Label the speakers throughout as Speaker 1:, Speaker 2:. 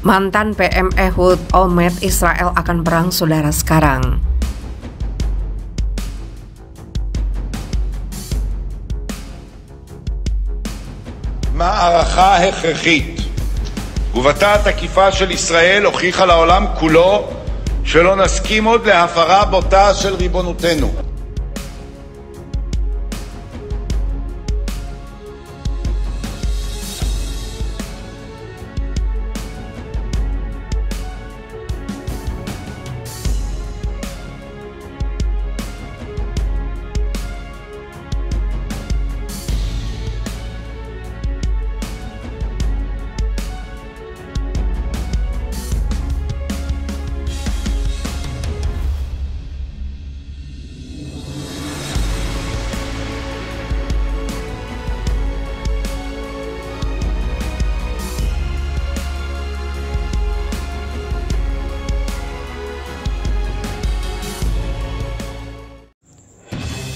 Speaker 1: Mantan PM Ehud Olmert, Israel akan perang saudara sekarang.
Speaker 2: מערכה הכרחית. תגובתה התקיפה של ישראל הוכיחה לעולם כולו שלא נסכים עוד להפרה בוטה של ריבונותנו.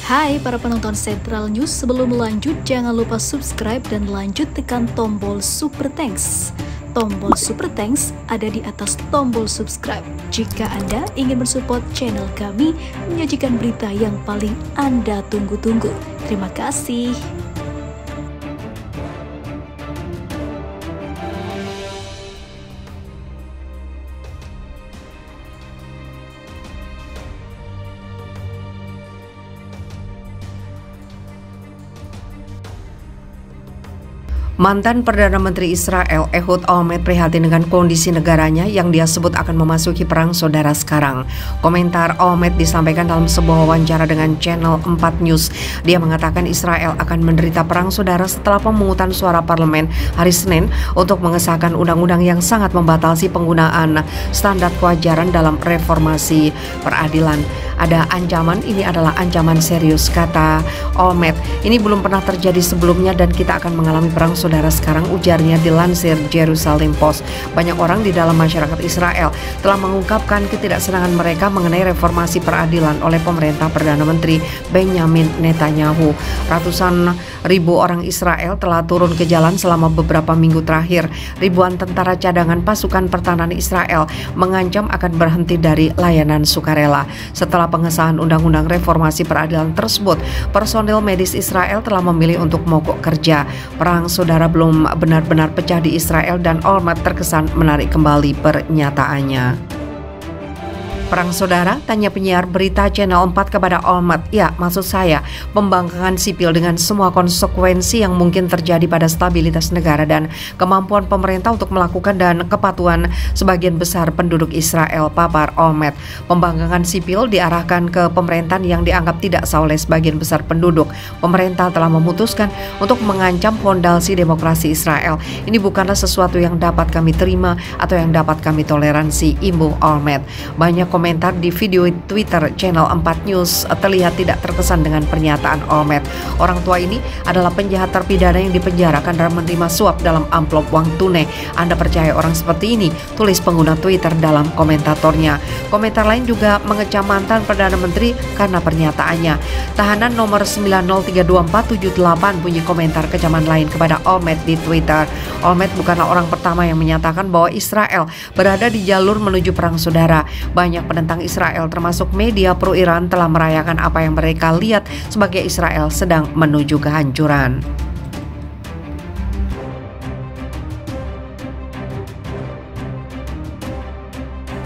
Speaker 3: Hai para penonton Sentral News, sebelum lanjut jangan lupa subscribe dan lanjut tekan tombol Super Thanks. Tombol Super Thanks ada di atas tombol subscribe. Jika Anda ingin mensupport channel kami menyajikan berita yang paling Anda tunggu-tunggu. Terima kasih.
Speaker 1: Mantan Perdana Menteri Israel Ehud Olmert prihatin dengan kondisi negaranya yang dia sebut akan memasuki perang saudara sekarang. Komentar Olmert disampaikan dalam sebuah wawancara dengan Channel 4 News. Dia mengatakan Israel akan menderita perang saudara setelah pemungutan suara parlemen hari Senin untuk mengesahkan undang-undang yang sangat membatasi penggunaan standar kewajaran dalam reformasi peradilan. Ada ancaman, ini adalah ancaman serius, kata Olmert. Ini belum pernah terjadi sebelumnya dan kita akan mengalami perang saudara sekarang, ujarnya dilansir Jerusalem Post. Banyak orang di dalam masyarakat Israel telah mengungkapkan ketidaksenangan mereka mengenai reformasi peradilan oleh pemerintah Perdana Menteri Benjamin Netanyahu. Ratusan ribu orang Israel telah turun ke jalan selama beberapa minggu terakhir. Ribuan tentara cadangan pasukan pertahanan Israel mengancam akan berhenti dari layanan sukarela. Setelah pengesahan undang-undang reformasi peradilan tersebut, personil medis Israel telah memilih untuk mogok kerja. Perang saudara belum benar-benar pecah di Israel dan Olmert terkesan menarik kembali pernyataannya. Perang saudara, tanya penyiar berita Channel 4 kepada Olmert. Ya, maksud saya pembangkangan sipil dengan semua konsekuensi yang mungkin terjadi pada stabilitas negara dan kemampuan pemerintah untuk melakukan dan kepatuhan sebagian besar penduduk Israel, papar Olmert. Pembangkangan sipil diarahkan ke pemerintahan yang dianggap tidak sah oleh sebagian besar penduduk. Pemerintah telah memutuskan untuk mengancam fondasi demokrasi Israel. Ini bukanlah sesuatu yang dapat kami terima atau yang dapat kami toleransi, imbuh Olmert. Banyak komentar di video Twitter Channel 4 News terlihat tidak terkesan dengan pernyataan Olmert. Orang tua ini adalah penjahat terpidana yang dipenjarakan dan menerima suap dalam amplop uang tunai. Anda percaya orang seperti ini? Tulis pengguna Twitter dalam komentatornya. Komentar lain juga mengecam mantan Perdana Menteri karena pernyataannya. Tahanan nomor 90324778 punya komentar kecaman lain kepada Olmert di Twitter. Olmert bukanlah orang pertama yang menyatakan bahwa Israel berada di jalur menuju perang saudara. Banyak penentang Israel termasuk media pro-Iran telah merayakan apa yang mereka lihat sebagai Israel sedang menuju kehancuran.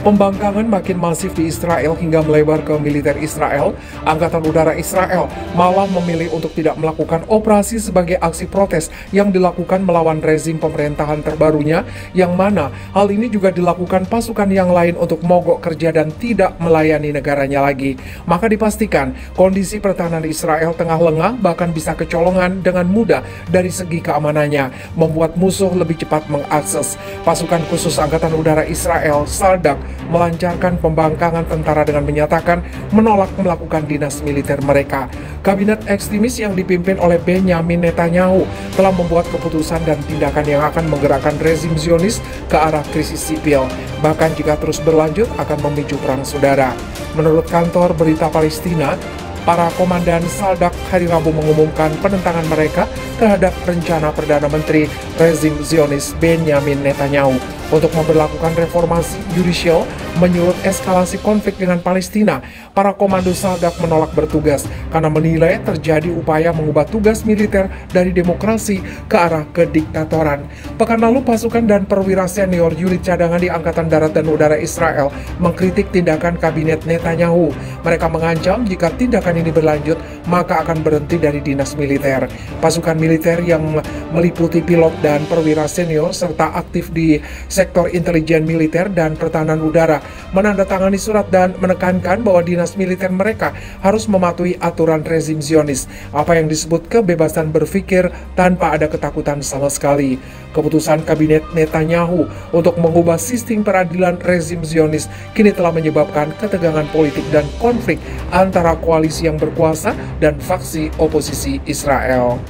Speaker 4: Pembangkangan makin masif di Israel hingga melebar ke militer Israel. Angkatan Udara Israel malah memilih untuk tidak melakukan operasi sebagai aksi protes yang dilakukan melawan rezim pemerintahan terbarunya, yang mana hal ini juga dilakukan pasukan yang lain untuk mogok kerja dan tidak melayani negaranya lagi. Maka dipastikan kondisi pertahanan Israel tengah lengah, bahkan bisa kecolongan dengan mudah dari segi keamanannya, membuat musuh lebih cepat mengakses. Pasukan khusus Angkatan Udara Israel, Saldak, melancarkan pembangkangan tentara dengan menyatakan menolak melakukan dinas militer mereka. Kabinet ekstremis yang dipimpin oleh Benjamin Netanyahu telah membuat keputusan dan tindakan yang akan menggerakkan rezim Zionis ke arah krisis sipil. Bahkan jika terus berlanjut akan memicu perang saudara. Menurut kantor berita Palestina, Para komandan Saldak hari Rabu mengumumkan penentangan mereka terhadap rencana Perdana Menteri rezim Zionis Benyamin Netanyahu untuk memberlakukan reformasi yudisial menyulut eskalasi konflik dengan Palestina. Para komando Saldak menolak bertugas karena menilai terjadi upaya mengubah tugas militer dari demokrasi ke arah kediktatoran. Pekan lalu pasukan dan perwira senior unit cadangan di Angkatan Darat dan Udara Israel mengkritik tindakan kabinet Netanyahu. Mereka mengancam jika tindakan ini berlanjut maka akan berhenti dari dinas militer. Pasukan militer yang meliputi pilot dan perwira senior serta aktif di sektor intelijen militer dan pertahanan udara menandatangani surat dan menekankan bahwa dinas militer mereka harus mematuhi aturan rezim Zionis, apa yang disebut kebebasan berpikir tanpa ada ketakutan sama sekali. Keputusan kabinet Netanyahu untuk mengubah sistem peradilan rezim Zionis kini telah menyebabkan ketegangan politik dan konflik antara koalisi yang berkuasa dan faksi oposisi Israel.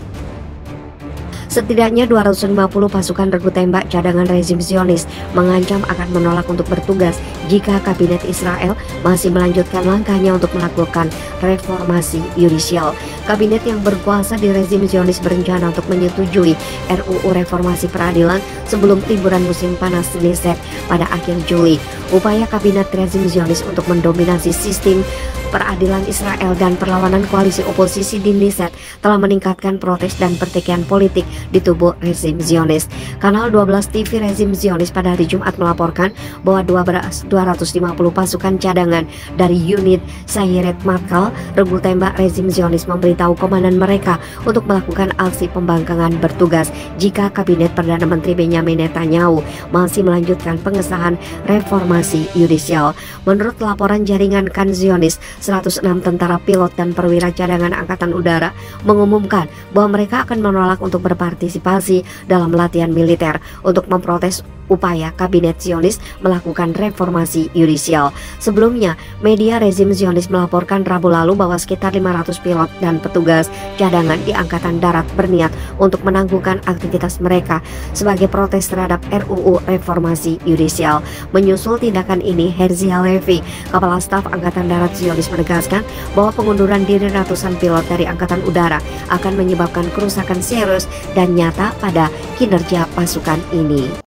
Speaker 5: Setidaknya 250 pasukan regu tembak cadangan rezim Zionis mengancam akan menolak untuk bertugas jika kabinet Israel masih melanjutkan langkahnya untuk melakukan reformasi yudisial. Kabinet yang berkuasa di rezim Zionis berencana untuk menyetujui RUU reformasi peradilan sebelum liburan musim panas Knesset pada akhir Juli. Upaya kabinet rezim Zionis untuk mendominasi sistem peradilan Israel dan perlawanan koalisi oposisi di Knesset telah meningkatkan protes dan pertikaian politik di tubuh rezim Zionis. Kanal 12 TV rezim Zionis pada hari Jumat melaporkan bahwa 250 pasukan cadangan dari unit Sayeret Matkal, regu tembak rezim Zionis, memberitahu komandan mereka untuk melakukan aksi pembangkangan bertugas jika kabinet Perdana Menteri Benyamin Netanyahu masih melanjutkan pengesahan reformasi yudisial. Menurut laporan jaringan Kan Zionis, 106 tentara pilot dan perwira cadangan Angkatan Udara mengumumkan bahwa mereka akan menolak untuk berpartisipasi dalam latihan militer untuk memprotes upaya kabinet Zionis melakukan reformasi yudisial. Sebelumnya, media rezim Zionis melaporkan Rabu lalu bahwa sekitar 500 pilot dan petugas cadangan di Angkatan Darat berniat untuk menangguhkan aktivitas mereka sebagai protes terhadap RUU reformasi yudisial. Menyusul tindakan ini, Herzi Halevi, Kepala Staf Angkatan Darat Zionis, menegaskan bahwa pengunduran diri ratusan pilot dari Angkatan Udara akan menyebabkan kerusakan serius dan nyata pada kinerja pasukan ini.